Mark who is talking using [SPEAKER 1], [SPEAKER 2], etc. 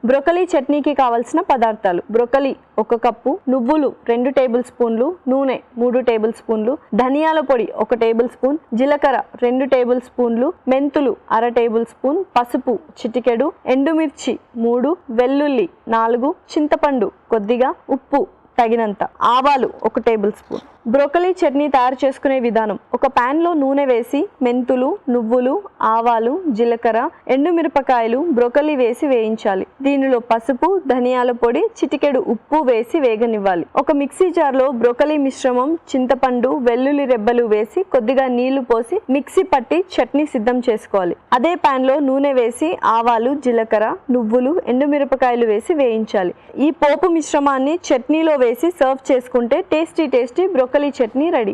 [SPEAKER 1] Broccoli చట్నీకి కావలసిన పదార్థాలు: బ్రోకలీ 1 కప్పు, నువ్వులు 2 టేబుల్ స్పూన్లు, నూనె 3 టేబుల్ స్పూన్లు, ధనియాల పొడి 1 టేబుల్ స్పూన్, జీలకర్ర 2 టేబుల్ స్పూన్లు, మెంతులు 1/2 టేబుల్ స్పూన్, పసుపు చిటికెడు, ఎండుమిర్చి 3, వెల్లుల్లి 4, చింతపండు కొద్దిగా, ఉప్పు తగినంత, ఆవాలు 1 టేబుల్ స్పూన్. బ్రోకలీ చట్నీ తయారు చేసుకునే విధానం: ఒక పాన్ లో నూనె వేసి మెంతులు, నువ్వులు, ఆవాలు, జీలకర్ర, ఎండుమిరపకాయలు, బ్రోకలీ వేసి వేయించాలి. దీనిలో పసుపు, ధనియాల పొడి, చిటికెడు ఉప్పు వేసి వేగనివ్వాలి. ఒక మిక్సీ జార్ లో బ్రోకలీ మిశ్రమం, చింతపండు, వెల్లుల్లి రెబ్బలు వేసి కొద్దిగా నీళ్లు పోసి మిక్సీ పట్టి చట్నీ సిద్ధం చేసుకోవాలి. అదే పాన్ లో నూనె వేసి ఆవాలు, జీలకర్ర, నువ్వులు, ఎండుమిరపకాయలు వేసి వేయించాలి. ఈ పోపు మిశ్రమాన్ని చట్నీలో వేసి సర్వ్ చేసుకుంటే టేస్టీ బ్రోకలీ చట్నీ రెడీ.